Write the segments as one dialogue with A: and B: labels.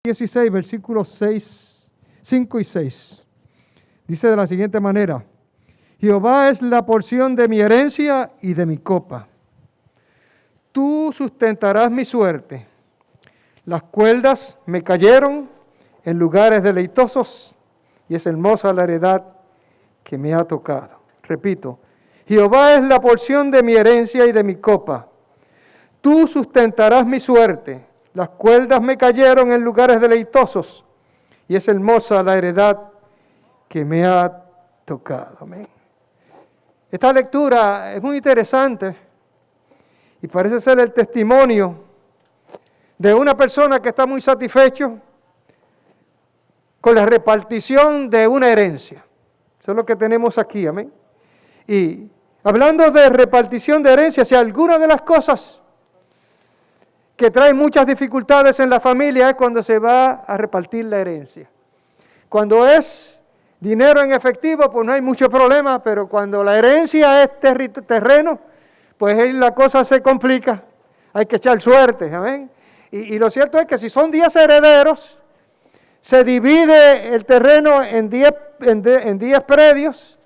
A: 16, versículos 5 y 6. Dice de la siguiente manera: Jehová es la porción de mi herencia y de mi copa. Tú sustentarás mi suerte. Las cuerdas me cayeron en lugares deleitosos y es hermosa la heredad que me ha tocado. Repito, Jehová es la porción de mi herencia y de mi copa. Tú sustentarás mi suerte. Las cuerdas me cayeron en lugares deleitosos y es hermosa la heredad que me ha tocado. Amén. Esta lectura es muy interesante y parece ser el testimonio de una persona que está muy satisfecho con la repartición de una herencia. Eso es lo que tenemos aquí, amén. Y hablando de repartición de herencia, si alguna de las cosas que trae muchas dificultades en la familia es cuando se va a repartir la herencia. Cuando es dinero en efectivo, pues no hay mucho problema, pero cuando la herencia es terreno, pues ahí la cosa se complica. Hay que echar suerte, amén. Y lo cierto es que si son 10 herederos, se divide el terreno en 10 predios,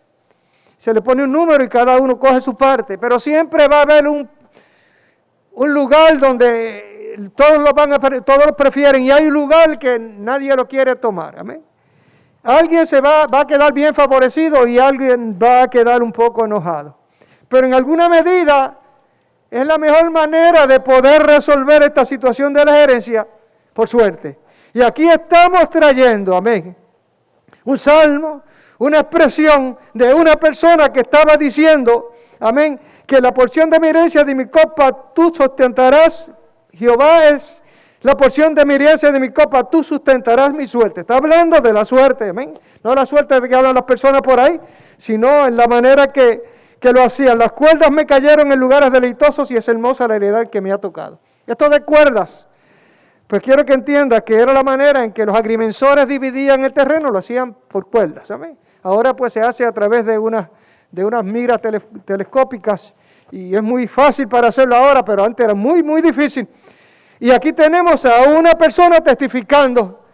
A: se le pone un número y cada uno coge su parte, pero siempre va a haber un lugar donde todos lo prefieren y hay un lugar que nadie lo quiere tomar, amén. Alguien va a quedar bien favorecido y alguien va a quedar un poco enojado. Pero en alguna medida es la mejor manera de poder resolver esta situación de la herencia, por suerte. Y aquí estamos trayendo, amén, un salmo, una expresión de una persona que estaba diciendo, amén, que la porción de mi herencia de mi copa tú sustentarás. Jehová es la porción de mi herencia de mi copa, tú sustentarás mi suerte. Está hablando de la suerte, amén. No la suerte de que hablan las personas por ahí, sino en la manera que lo hacían. Las cuerdas me cayeron en lugares deleitosos y es hermosa la heredad que me ha tocado. Esto de cuerdas, pues quiero que entiendas que era la manera en que los agrimensores dividían el terreno, lo hacían por cuerdas, amén. Ahora pues se hace a través de unas miras telescópicas y es muy fácil para hacerlo ahora, pero antes era muy, muy difícil. Y aquí tenemos a una persona testificando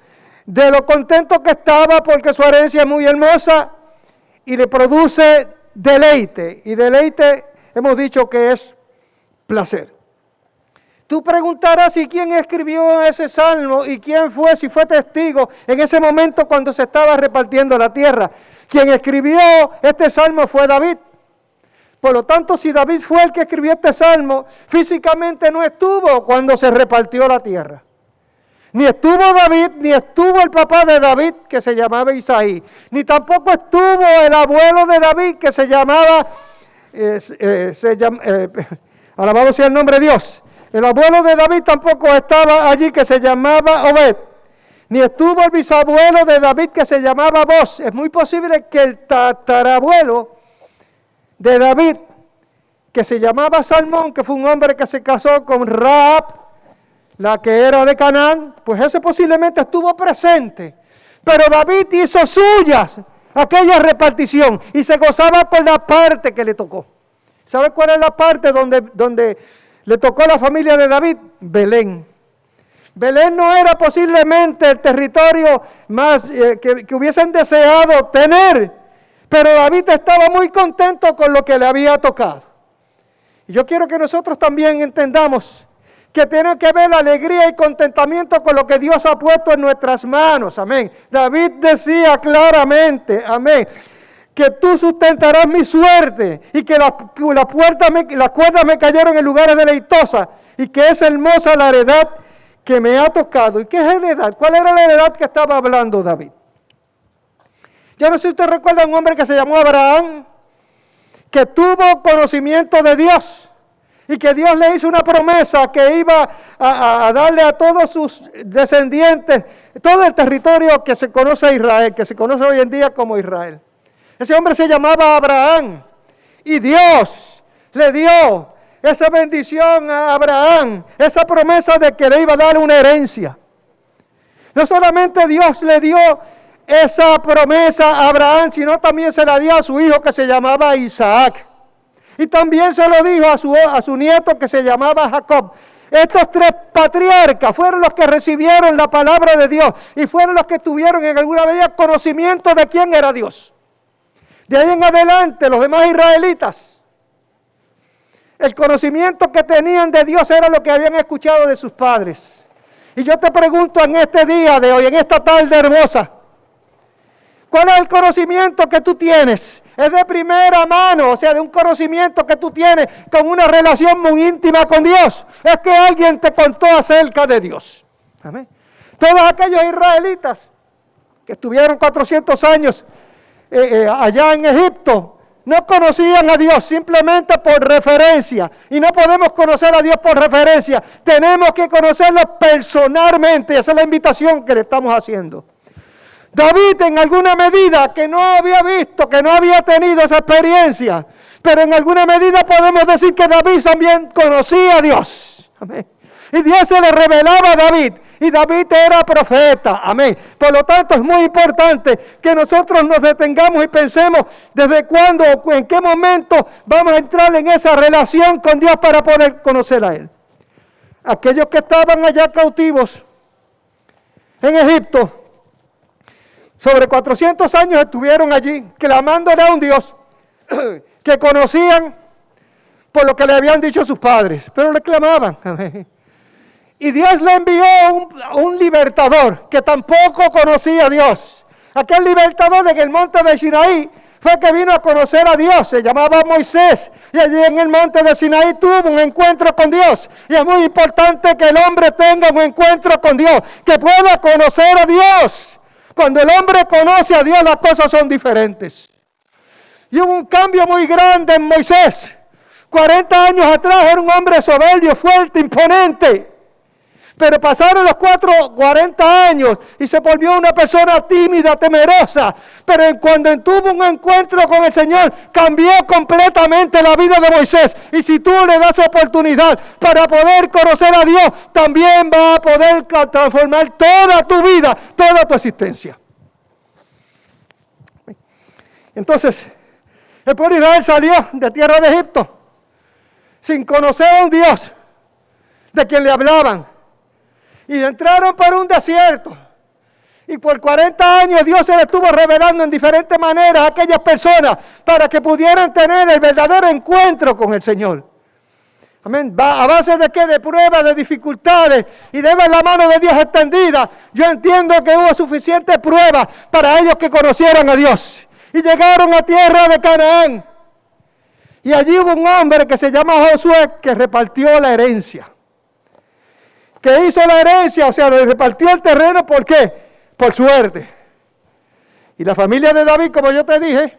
A: de lo contento que estaba porque su herencia es muy hermosa y le produce deleite. Y deleite hemos dicho que es placer. Tú preguntarás si quién escribió ese salmo y quién fue, si fue testigo en ese momento cuando se estaba repartiendo la tierra. Quien escribió este salmo fue David. Por lo tanto, si David fue el que escribió este salmo, físicamente no estuvo cuando se repartió la tierra. Ni estuvo David, ni estuvo el papá de David, que se llamaba Isaí. Ni tampoco estuvo el abuelo de David, que se llamaba, alabado sea el nombre de Dios. El abuelo de David tampoco estaba allí, que se llamaba Obed. Ni estuvo el bisabuelo de David, que se llamaba Boz. Es muy posible que el tatarabuelo de David, que se llamaba Salmón, que fue un hombre que se casó con Rahab, la que era de Canaán, pues ese posiblemente estuvo presente. Pero David hizo suyas aquella repartición y se gozaba por la parte que le tocó. ¿Sabe cuál es la parte donde le tocó a la familia de David? Belén. Belén no era posiblemente el territorio más que hubiesen deseado tener, pero David estaba muy contento con lo que le había tocado. Y yo quiero que nosotros también entendamos que tiene que ver la alegría y contentamiento con lo que Dios ha puesto en nuestras manos, amén. David decía claramente, amén, que tú sustentarás mi suerte y que las cuerdas me cayeron en lugares deleitosas y que es hermosa la heredad que me ha tocado. ¿Y qué es heredad? ¿Cuál era la heredad que estaba hablando David? Yo no sé si usted recuerda a un hombre que se llamó Abraham, que tuvo conocimiento de Dios y que Dios le hizo una promesa que iba a darle a todos sus descendientes todo el territorio que se conoce a Israel, que se conoce hoy en día como Israel. Ese hombre se llamaba Abraham y Dios le dio esa bendición a Abraham, esa promesa de que le iba a dar una herencia. No solamente Dios le dio esa promesa a Abraham, sino también se la dio a su hijo que se llamaba Isaac. Y también se lo dijo a su nieto que se llamaba Jacob. Estos 3 patriarcas fueron los que recibieron la palabra de Dios y fueron los que tuvieron en alguna medida conocimiento de quién era Dios. De ahí en adelante, los demás israelitas, el conocimiento que tenían de Dios era lo que habían escuchado de sus padres. Y yo te pregunto en este día de hoy, en esta tarde hermosa, ¿cuál es el conocimiento que tú tienes? Es de primera mano, o sea, de un conocimiento que tú tienes con una relación muy íntima con Dios. Es que alguien te contó acerca de Dios. Amén. Todos aquellos israelitas que estuvieron 400 años allá en Egipto, no conocían a Dios simplemente por referencia. Y no podemos conocer a Dios por referencia. Tenemos que conocerlo personalmente. Esa es la invitación que le estamos haciendo. David en alguna medida que no había visto, que no había tenido esa experiencia, pero en alguna medida podemos decir que David también conocía a Dios. Amén. Y Dios se le revelaba a David, y David era profeta. Amén. Por lo tanto es muy importante que nosotros nos detengamos y pensemos desde cuándo o en qué momento vamos a entrar en esa relación con Dios para poder conocer a Él. Aquellos que estaban allá cautivos en Egipto, sobre 400 años estuvieron allí, clamándole a un Dios que conocían por lo que le habían dicho sus padres, pero le clamaban. Y Dios le envió un libertador que tampoco conocía a Dios. Aquel libertador en el monte de Sinaí fue que vino a conocer a Dios, se llamaba Moisés, y allí en el monte de Sinaí tuvo un encuentro con Dios. Y es muy importante que el hombre tenga un encuentro con Dios, que pueda conocer a Dios. Cuando el hombre conoce a Dios, las cosas son diferentes. Y hubo un cambio muy grande en Moisés. 40 años atrás era un hombre soberbio, fuerte, imponente. Pero pasaron los 40 años y se volvió una persona tímida, temerosa. Pero cuando tuvo un encuentro con el Señor, cambió completamente la vida de Moisés. Y si tú le das oportunidad para poder conocer a Dios, también va a poder transformar toda tu vida, toda tu existencia. Entonces, el pueblo de Israel salió de tierra de Egipto sin conocer a un Dios de quien le hablaban. Y entraron por un desierto. Y por 40 años Dios se le estuvo revelando en diferentes maneras a aquellas personas para que pudieran tener el verdadero encuentro con el Señor. Amén. ¿A base de qué? De pruebas, de dificultades y de ver la mano de Dios extendida. Yo entiendo que hubo suficientes pruebas para ellos que conocieran a Dios. Y llegaron a tierra de Canaán. Y allí hubo un hombre que se llama Josué que repartió la herencia. Que hizo la herencia, o sea, le repartió el terreno, ¿por qué? Por suerte. Y la familia de David, como yo te dije,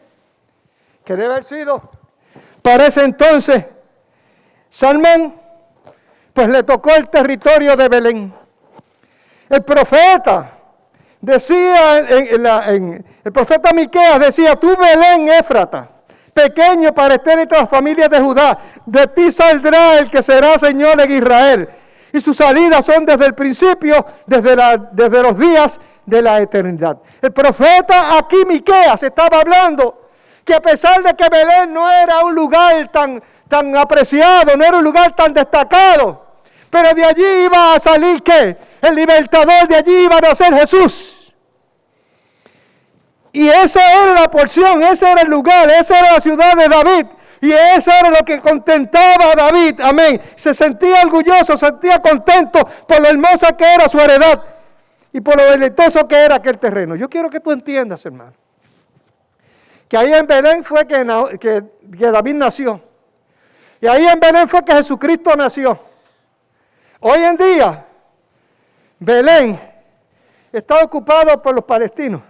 A: que debe haber sido, para ese entonces, Salmón, pues le tocó el territorio de Belén. El profeta decía, el profeta Miqueas decía, tú Belén Éfrata, pequeño para estar entre las familias de Judá, de ti saldrá el que será Señor en Israel. Y sus salidas son desde el principio, desde los días de la eternidad. El profeta aquí, Miqueas, estaba hablando que a pesar de que Belén no era un lugar tan apreciado, no era un lugar tan destacado, pero de allí iba a salir, ¿qué? El libertador, de allí iba a nacer Jesús. Y esa era la porción, ese era el lugar, esa era la ciudad de David. Y eso era lo que contentaba a David, amén. Se sentía orgulloso, se sentía contento por lo hermosa que era su heredad y por lo deleitoso que era aquel terreno. Yo quiero que tú entiendas, hermano, que ahí en Belén fue que David nació. Y ahí en Belén fue que Jesucristo nació. Hoy en día, Belén está ocupado por los palestinos.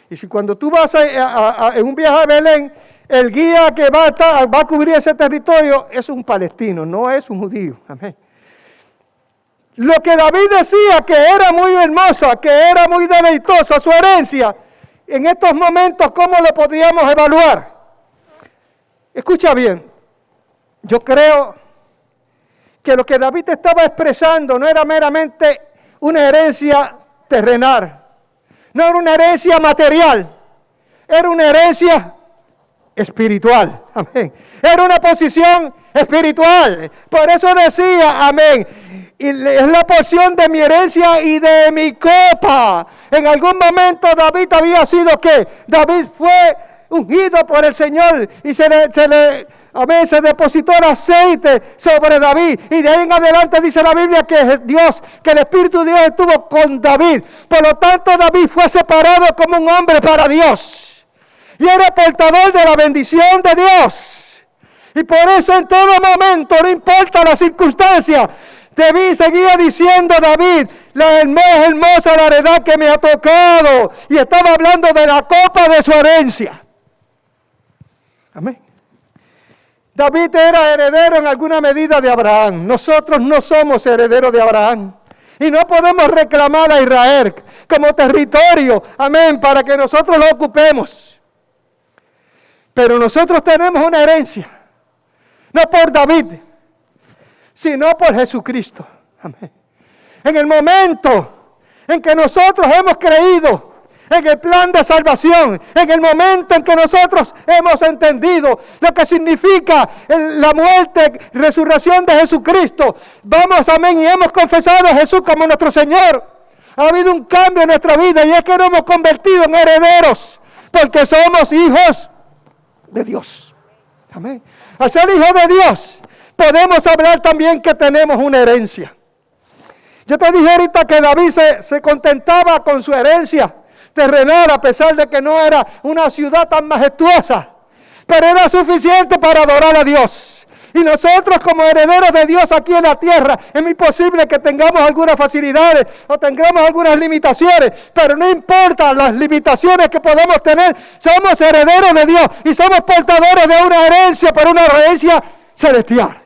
A: Y si cuando tú vas en un viaje a Belén, el guía que va a cubrir ese territorio es un palestino, no es un judío. Amén. Lo que David decía que era muy hermosa, que era muy deleitosa su herencia, en estos momentos, ¿cómo lo podríamos evaluar? Escucha bien, yo creo que lo que David estaba expresando no era meramente una herencia terrenal, no era una herencia material, era una herencia espiritual. Amén. Era una posición espiritual. Por eso decía, amén, y es la porción de mi herencia y de mi copa. En algún momento David había sido que David fue ungido por el Señor y se depositó el aceite sobre David. Y de ahí en adelante dice la Biblia que el Espíritu de Dios estuvo con David. Por lo tanto, David fue separado como un hombre para Dios. Y era portador de la bendición de Dios. Y por eso en todo momento, no importa la circunstancia, David seguía diciendo, David, es hermosa la heredad que me ha tocado. Y estaba hablando de la copa de su herencia. Amén. David era heredero en alguna medida de Abraham. Nosotros no somos herederos de Abraham. Y no podemos reclamar a Israel como territorio, amén, para que nosotros lo ocupemos. Pero nosotros tenemos una herencia. No por David, sino por Jesucristo. Amén. En el momento en que nosotros hemos creído en el plan de salvación, en el momento en que nosotros hemos entendido lo que significa la muerte, resurrección de Jesucristo, vamos, amén, y hemos confesado a Jesús como nuestro Señor, ha habido un cambio en nuestra vida y es que nos hemos convertido en herederos, porque somos hijos de Dios. Amén. Al ser hijos de Dios, podemos hablar también que tenemos una herencia. Yo te dije ahorita que David se contentaba con su herencia terrenal, a pesar de que no era una ciudad tan majestuosa, pero era suficiente para adorar a Dios. Y nosotros como herederos de Dios aquí en la tierra, es muy posible que tengamos algunas facilidades o tengamos algunas limitaciones, pero no importa las limitaciones que podamos tener, somos herederos de Dios y somos portadores de una herencia, pero una herencia celestial.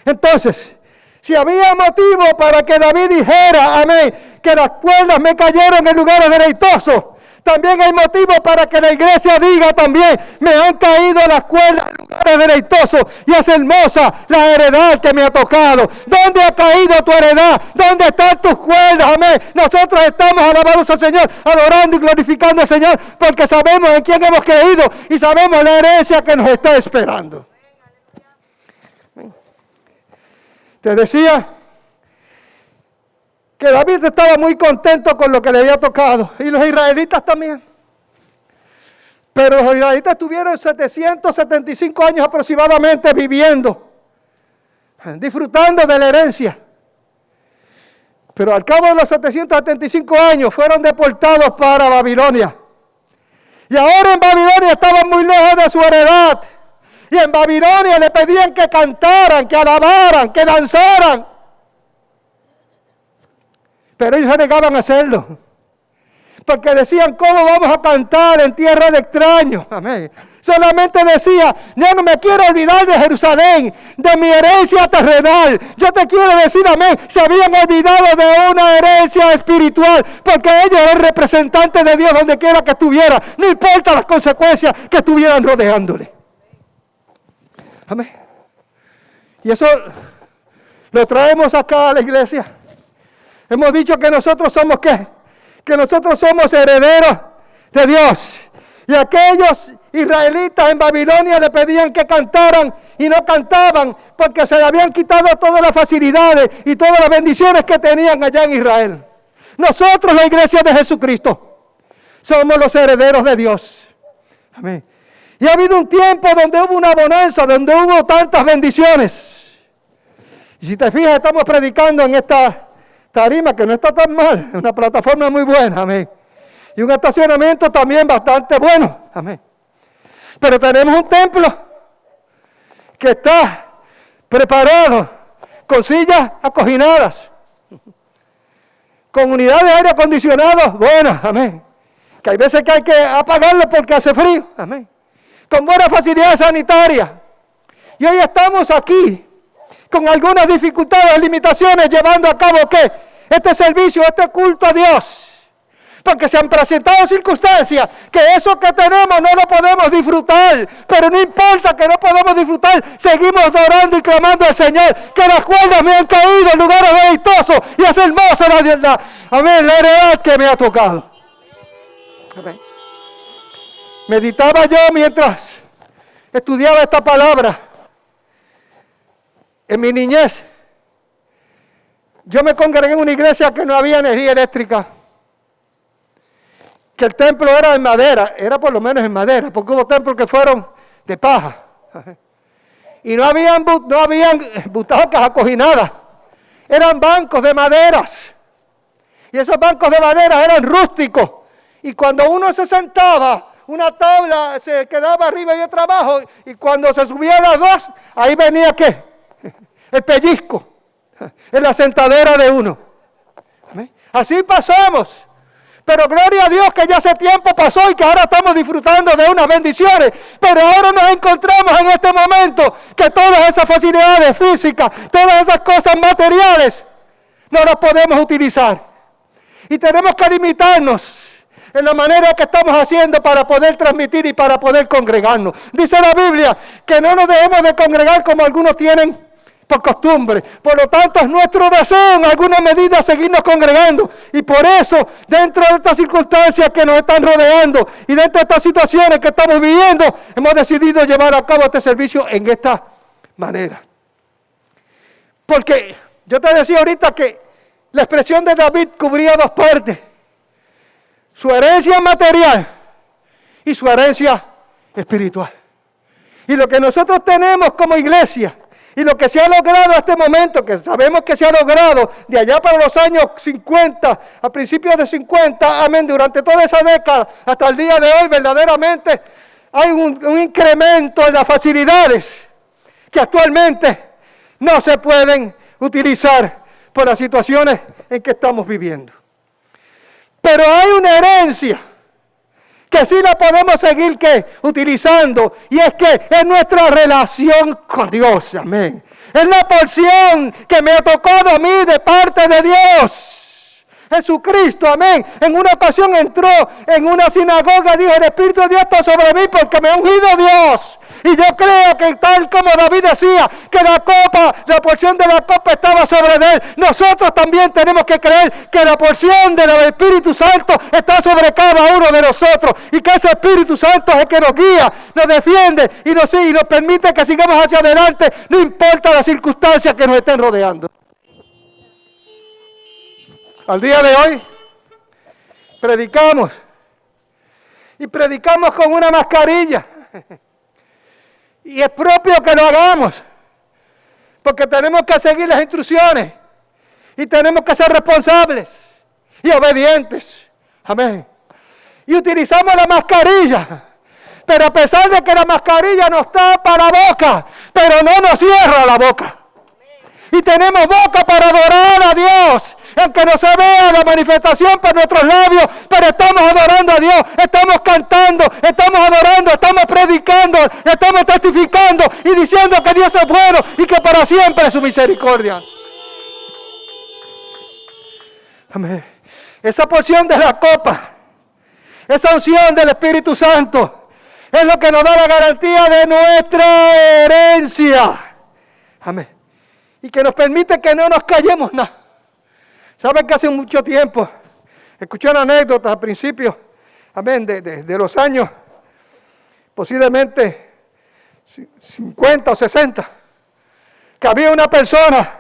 A: Entonces, si había motivo para que David dijera, amén, que las cuerdas me cayeron en lugares deleitosos, también hay motivo para que la iglesia diga también, me han caído las cuerdas en lugares deleitosos y es hermosa la heredad que me ha tocado. ¿Dónde ha caído tu heredad? ¿Dónde están tus cuerdas? Amén. Nosotros estamos alabados al Señor, adorando y glorificando al Señor, porque sabemos en quién hemos creído y sabemos la herencia que nos está esperando. Te decía que David estaba muy contento con lo que le había tocado. Y los israelitas también. Pero los israelitas estuvieron 775 años aproximadamente viviendo, disfrutando de la herencia. Pero al cabo de los 775 años fueron deportados para Babilonia. Y ahora en Babilonia estaban muy lejos de su heredad. Y en Babilonia le pedían que cantaran, que alabaran, que danzaran. Pero ellos se negaban a hacerlo. Porque decían, ¿cómo vamos a cantar en tierra de extraños? Amén. Solamente decía, yo no me quiero olvidar de Jerusalén, de mi herencia terrenal. Yo te quiero decir, amén, se habían olvidado de una herencia espiritual, porque ellos eran representantes de Dios donde quiera que estuviera, no importa las consecuencias que estuvieran rodeándole. Amén. Y eso lo traemos acá a la iglesia. Hemos dicho que nosotros somos ¿qué? Que nosotros somos herederos de Dios. Y aquellos israelitas en Babilonia le pedían que cantaran y no cantaban porque se le habían quitado todas las facilidades y todas las bendiciones que tenían allá en Israel. Nosotros, la iglesia de Jesucristo, somos los herederos de Dios. Amén. Y ha habido un tiempo donde hubo una bonanza, donde hubo tantas bendiciones. Y si te fijas, estamos predicando en esta tarima que no está tan mal, una plataforma muy buena, amén. Y un estacionamiento también bastante bueno, amén. Pero tenemos un templo que está preparado con sillas acoginadas, con unidades de aire acondicionado buenas, amén. Que hay veces que hay que apagarlo porque hace frío, amén. Con buenas facilidades sanitarias. Y hoy estamos aquí con algunas dificultades, limitaciones, llevando a cabo ¿qué? Este servicio, este culto a Dios. Porque se han presentado circunstancias que eso que tenemos no lo podemos disfrutar. Pero no importa que no podamos disfrutar, seguimos adorando y clamando al Señor. Que las cuerdas me han caído en lugares deleitosos y es hermosa la heredad que me ha tocado. Amén. Meditaba yo mientras estudiaba esta palabra. En mi niñez, yo me congregué en una iglesia que no había energía eléctrica, que el templo era en madera, era por lo menos en madera, porque hubo templos que fueron de paja. Y no habían butacas acoginadas, eran bancos de maderas. Y esos bancos de madera eran rústicos. Y cuando uno se sentaba, una tabla se quedaba arriba y otra abajo. Y cuando se subían las dos, ahí venía ¿qué? El pellizco en la sentadera de uno. Así pasamos. Pero gloria a Dios que ya hace tiempo pasó y que ahora estamos disfrutando de unas bendiciones. Pero ahora nos encontramos en este momento que todas esas facilidades físicas, todas esas cosas materiales, no las podemos utilizar. Y tenemos que limitarnos en la manera que estamos haciendo para poder transmitir y para poder congregarnos. Dice la Biblia que no nos debemos de congregar como algunos tienen por costumbre. Por lo tanto, es nuestro deseo en alguna medida seguirnos congregando. Y por eso, dentro de estas circunstancias que nos están rodeando y dentro de estas situaciones que estamos viviendo, hemos decidido llevar a cabo este servicio en esta manera. Porque yo te decía ahorita que la expresión de David cubría dos partes. Su herencia material y su herencia espiritual. Y lo que nosotros tenemos como iglesia y lo que se ha logrado hasta este momento, que sabemos que se ha logrado de allá para los años 50, a principios de 50, amén, durante toda esa década hasta el día de hoy, verdaderamente hay un incremento en las facilidades que actualmente no se pueden utilizar por las situaciones en que estamos viviendo. Pero hay una herencia que sí la podemos seguir utilizando, y es que es nuestra relación con Dios, amén. Es la porción que me ha tocado a mí de parte de Dios. Jesucristo, amén. En una ocasión entró en una sinagoga y dijo: el Espíritu de Dios está sobre mí porque me ha ungido Dios. Y yo creo que tal como David decía, que la porción de la copa estaba sobre él, nosotros también tenemos que creer que la porción del Espíritu Santo está sobre cada uno de nosotros. Y que ese Espíritu Santo es el que nos guía, nos defiende y nos permite que sigamos hacia adelante, no importa las circunstancias que nos estén rodeando. Al día de hoy, predicamos. Y predicamos con una mascarilla. Y es propio que lo hagamos, porque tenemos que seguir las instrucciones y tenemos que ser responsables y obedientes. Amén. Y utilizamos la mascarilla, pero a pesar de que la mascarilla nos tapa la boca, pero no nos cierra la boca. Y tenemos boca para adorar a Dios. Aunque no se vea la manifestación por nuestros labios, pero estamos adorando a Dios, estamos cantando, estamos adorando, estamos predicando, estamos testificando y diciendo que Dios es bueno y que para siempre es su misericordia. Amén. Esa porción de la copa, esa unción del Espíritu Santo, es lo que nos da la garantía de nuestra herencia. Amén. Y que nos permite que no nos callemos nada. ¿Saben que hace mucho tiempo escuché una anécdota al principio, amén, de los años, posiblemente 50 o 60, que había una persona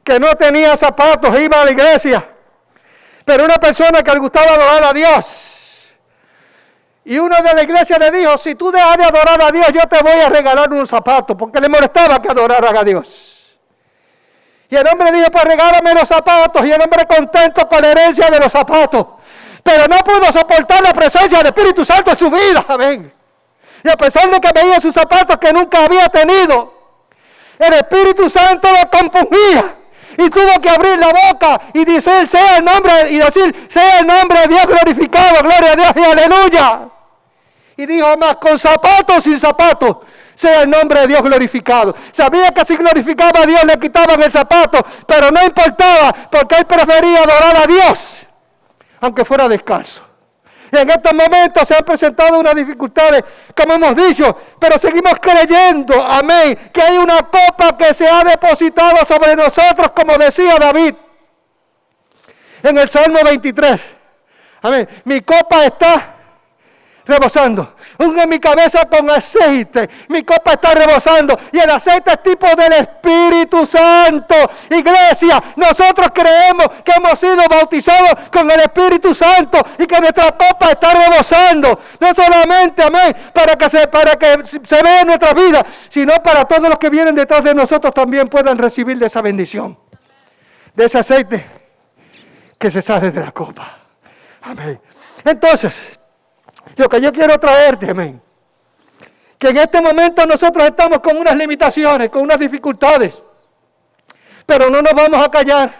A: que no tenía zapatos, iba a la iglesia, pero una persona que le gustaba adorar a Dios. Y uno de la iglesia le dijo: si tú dejas de adorar a Dios, yo te voy a regalar unos zapatos, porque le molestaba que adoraran a Dios. Y el hombre dijo: pues regálame los zapatos. Y el hombre contento con la herencia de los zapatos. Pero no pudo soportar la presencia del Espíritu Santo en su vida. Amén. Y a pesar de que veía sus zapatos que nunca había tenido, el Espíritu Santo lo compungía. Y tuvo que abrir la boca y decir: sea el nombre de Dios glorificado, gloria a Dios y aleluya. Y dijo: más con zapatos o sin zapatos, sea el nombre de Dios glorificado. Sabía que si glorificaba a Dios le quitaban el zapato, pero no importaba, porque él prefería adorar a Dios, aunque fuera descalzo. Y en estos momentos se han presentado unas dificultades, como hemos dicho, pero seguimos creyendo, amén, que hay una copa que se ha depositado sobre nosotros, como decía David en el Salmo 23. Amén. Mi copa está rebosando. Unge mi cabeza con aceite. Mi copa está rebosando. Y el aceite es tipo del Espíritu Santo. Iglesia, nosotros creemos que hemos sido bautizados con el Espíritu Santo y que nuestra copa está rebosando. No solamente, amén, para que se vea en nuestra vida, sino para todos los que vienen detrás de nosotros también puedan recibir de esa bendición. De ese aceite que se sale de la copa. Amén. Entonces, lo que yo quiero traerte, amén, que en este momento nosotros estamos con unas limitaciones, con unas dificultades, pero no nos vamos a callar,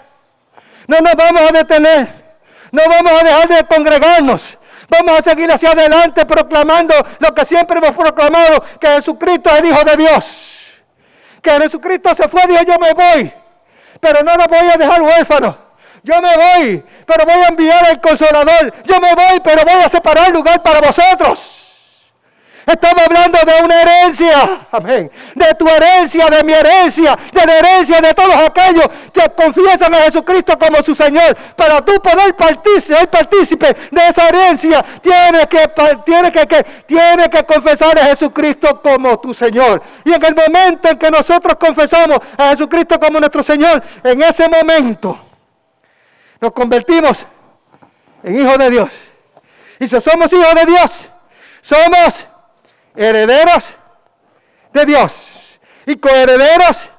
A: no nos vamos a detener, no vamos a dejar de congregarnos, vamos a seguir hacia adelante proclamando lo que siempre hemos proclamado, que Jesucristo es el Hijo de Dios, que Jesucristo se fue y dijo, yo me voy, pero no los voy a dejar huérfanos. Yo me voy, pero voy a enviar al Consolador. Yo me voy, pero voy a separar lugar para vosotros. Estamos hablando de una herencia, amén. De tu herencia, de mi herencia, de la herencia de todos aquellos que confiesan a Jesucristo como su Señor. Para tú poder ser partícipe de esa herencia, tienes que confesar a Jesucristo como tu Señor. Y en el momento en que nosotros confesamos a Jesucristo como nuestro Señor, en ese momento nos convertimos en hijos de Dios. Y si somos hijos de Dios, somos herederos de Dios y coherederos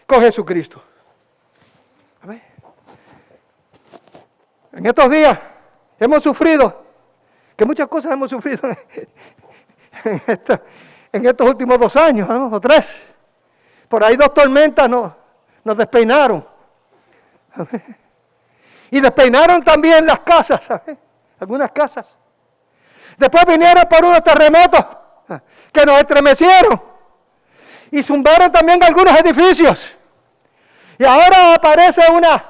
A: con Jesucristo. Amén. En estos días hemos sufrido, que muchas cosas hemos sufrido en estos últimos 2 años, ¿no? O 3. Por ahí 2 tormentas nos despeinaron. Amén. Y despeinaron también las casas, ¿sabes? Algunas casas. Después vinieron por unos terremotos que nos estremecieron. Y zumbaron también algunos edificios. Y ahora aparece una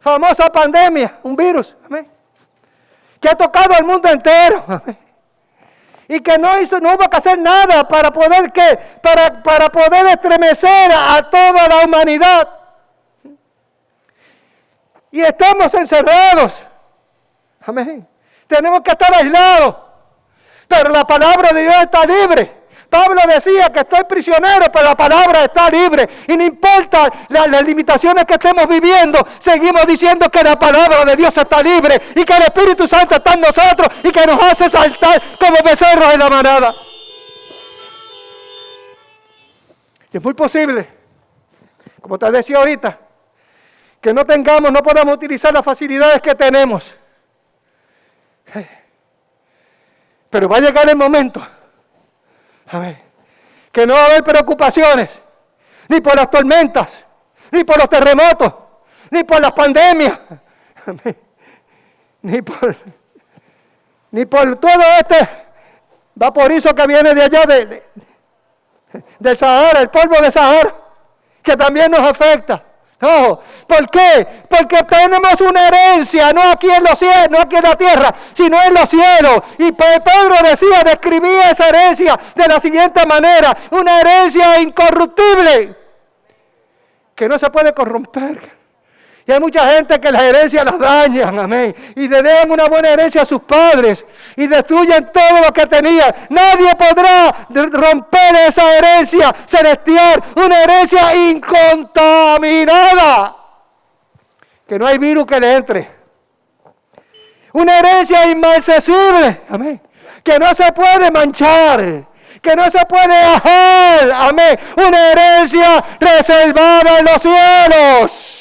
A: famosa pandemia, un virus, ¿amén? Que ha tocado al mundo entero, ¿amén? Y que no hubo que hacer nada para poder estremecer a toda la humanidad. Y estamos encerrados. Amén. Tenemos que estar aislados. Pero la palabra de Dios está libre. Pablo decía que estoy prisionero, pero la palabra está libre. Y no importa las limitaciones que estemos viviendo, seguimos diciendo que la palabra de Dios está libre. Y que el Espíritu Santo está en nosotros y que nos hace saltar como becerros en la manada. Y es muy posible, como te decía ahorita, que no podamos utilizar las facilidades que tenemos. Pero va a llegar el momento, que no va a haber preocupaciones, ni por las tormentas, ni por los terremotos, ni por las pandemias, ni por todo este vaporizo que viene de allá del Sahara, el polvo de Sahara, que también nos afecta. No, ¿por qué? Porque tenemos una herencia, no aquí en los cielos, no aquí en la tierra, sino en los cielos. Y Pedro describía esa herencia de la siguiente manera: una herencia incorruptible, que no se puede corromper. Y hay mucha gente que las herencias las dañan, amén, y le dejan una buena herencia a sus padres y destruyen todo lo que tenían. Nadie podrá romper esa herencia celestial, una herencia incontaminada, que no hay virus que le entre. Una herencia inmarcesible, amén, que no se puede manchar, que no se puede ajar, amén. Una herencia reservada en los cielos.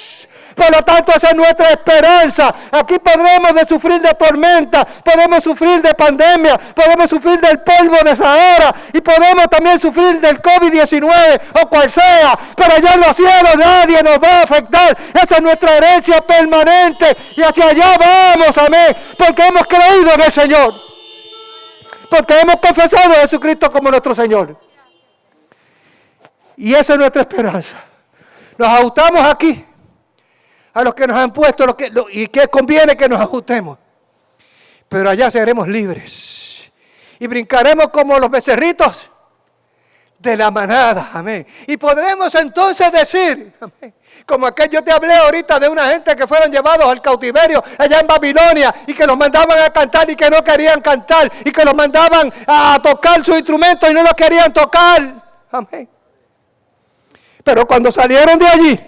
A: Por lo tanto, esa es nuestra esperanza. Aquí podremos sufrir de tormenta, podemos sufrir de pandemia, podemos sufrir del polvo de Sahara y podemos también sufrir del COVID-19 o cual sea. Pero allá en los cielos nadie nos va a afectar. Esa es nuestra herencia permanente y hacia allá vamos, amén. Porque hemos creído en el Señor. Porque hemos confesado a Jesucristo como nuestro Señor. Y esa es nuestra esperanza. Nos ajustamos aquí a los que nos han puesto y que conviene que nos ajustemos. Pero allá seremos libres y brincaremos como los becerritos de la manada, amén. Y podremos entonces decir, amén, como aquel yo te hablé ahorita de una gente que fueron llevados al cautiverio allá en Babilonia y que los mandaban a cantar y que no querían cantar y que los mandaban a tocar su instrumento y no lo querían tocar, amén. Pero cuando salieron de allí,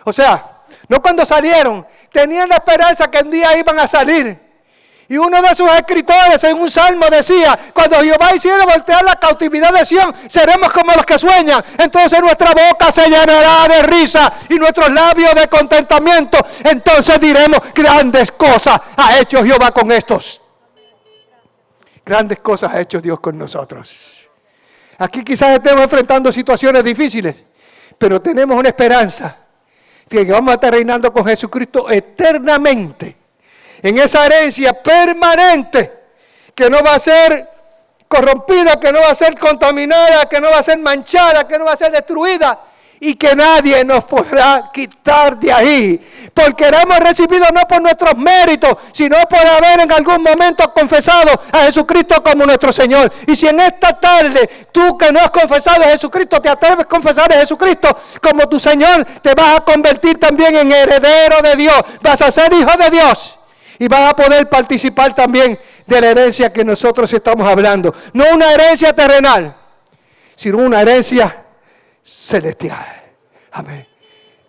A: o sea, no cuando salieron, tenían la esperanza que un día iban a salir. Y uno de sus escritores en un salmo decía, cuando Jehová hiciera voltear la cautividad de Sión, seremos como los que sueñan. Entonces nuestra boca se llenará de risa y nuestros labios de contentamiento. Entonces diremos, grandes cosas ha hecho Jehová con estos. Grandes cosas ha hecho Dios con nosotros. Aquí quizás estemos enfrentando situaciones difíciles, pero tenemos una esperanza que vamos a estar reinando con Jesucristo eternamente. En esa herencia permanente que no va a ser corrompida, que no va a ser contaminada, que no va a ser manchada, que no va a ser destruida y que nadie nos podrá quitar de ahí. Porque la hemos recibido no por nuestros méritos, sino por haber en algún momento confesado a Jesucristo como nuestro Señor. Y si en esta tarde tú que no has confesado a Jesucristo, te atreves a confesar a Jesucristo como tu Señor, te vas a convertir también en heredero de Dios. Vas a ser hijo de Dios. Y vas a poder participar también de la herencia que nosotros estamos hablando. No una herencia terrenal, sino una herencia celestial. Amén.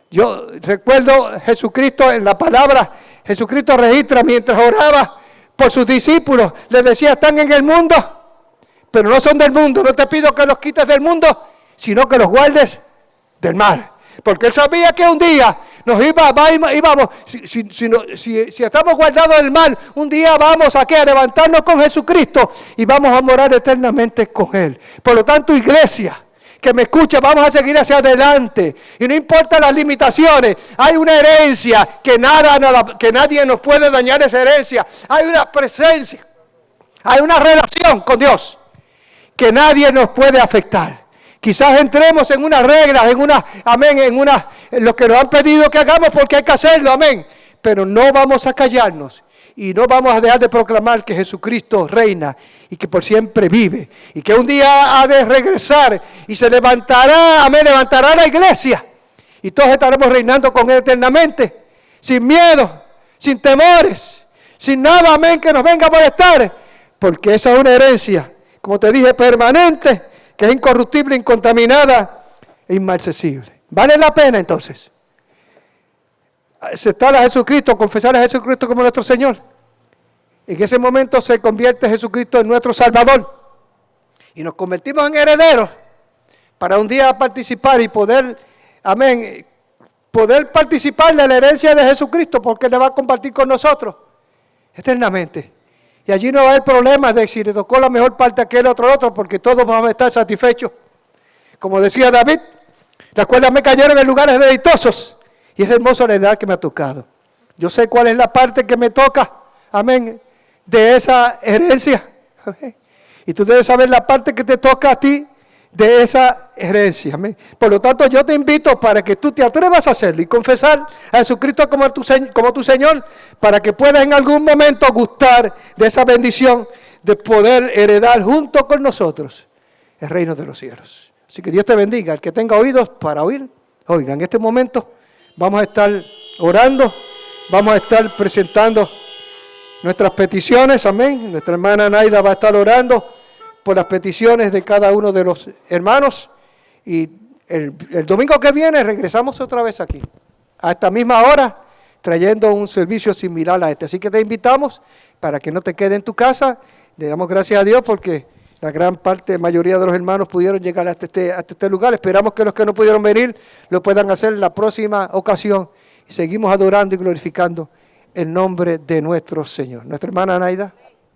A: Yo recuerdo Jesucristo en la palabra, Jesucristo registra mientras oraba por sus discípulos. Les decía, están en el mundo, pero no son del mundo. No te pido que los quites del mundo, sino que los guardes del mal. Porque él sabía que un día nos íbamos, si estamos guardados del mal, un día vamos aquí a levantarnos con Jesucristo y vamos a morar eternamente con Él. Por lo tanto, iglesia que me escucha, vamos a seguir hacia adelante. Y no importa las limitaciones, hay una herencia que nadie nos puede dañar esa herencia. Hay una presencia, hay una relación con Dios que nadie nos puede afectar. Quizás entremos en unas reglas, en lo que nos han pedido que hagamos porque hay que hacerlo, amén. Pero no vamos a callarnos y no vamos a dejar de proclamar que Jesucristo reina y que por siempre vive. Y que un día ha de regresar y se levantará, amén, levantará la iglesia. Y todos estaremos reinando con Él eternamente, sin miedo, sin temores, sin nada, amén, que nos venga a molestar. Porque esa es una herencia, como te dije, permanente, que es incorruptible, incontaminada e inmarcesible. ¿Vale la pena entonces aceptar a Jesucristo, confesar a Jesucristo como nuestro Señor? En ese momento se convierte Jesucristo en nuestro Salvador y nos convertimos en herederos para un día participar y poder, amén, poder participar de la herencia de Jesucristo, porque Él le va a compartir con nosotros eternamente. Y allí no va a haber problemas de si le tocó la mejor parte a aquel otro, porque todos vamos a estar satisfechos. Como decía David, las cuerdas me cayeron en lugares deleitosos y es hermosa la edad que me ha tocado. Yo sé cuál es la parte que me toca, amén, de esa herencia. Amén. Y tú debes saber la parte que te toca a ti de esa herencia. Amén. Por lo tanto, yo te invito para que tú te atrevas a hacerlo y confesar a Jesucristo como tu Señor, para que puedas en algún momento gustar de esa bendición de poder heredar junto con nosotros el reino de los cielos. Así que Dios te bendiga. El que tenga oídos para oír, oiga. En este momento vamos a estar orando, vamos a estar presentando nuestras peticiones. Amén. Nuestra hermana Naida va a estar orando por las peticiones de cada uno de los hermanos, y el domingo que viene regresamos otra vez aquí, a esta misma hora, trayendo un servicio similar a este. Así que te invitamos para que no te quedes en tu casa. Le damos gracias a Dios porque la gran mayoría de los hermanos pudieron llegar hasta este lugar. Esperamos que los que no pudieron venir lo puedan hacer en la próxima ocasión, y seguimos adorando y glorificando el nombre de nuestro Señor. Nuestra hermana Naida.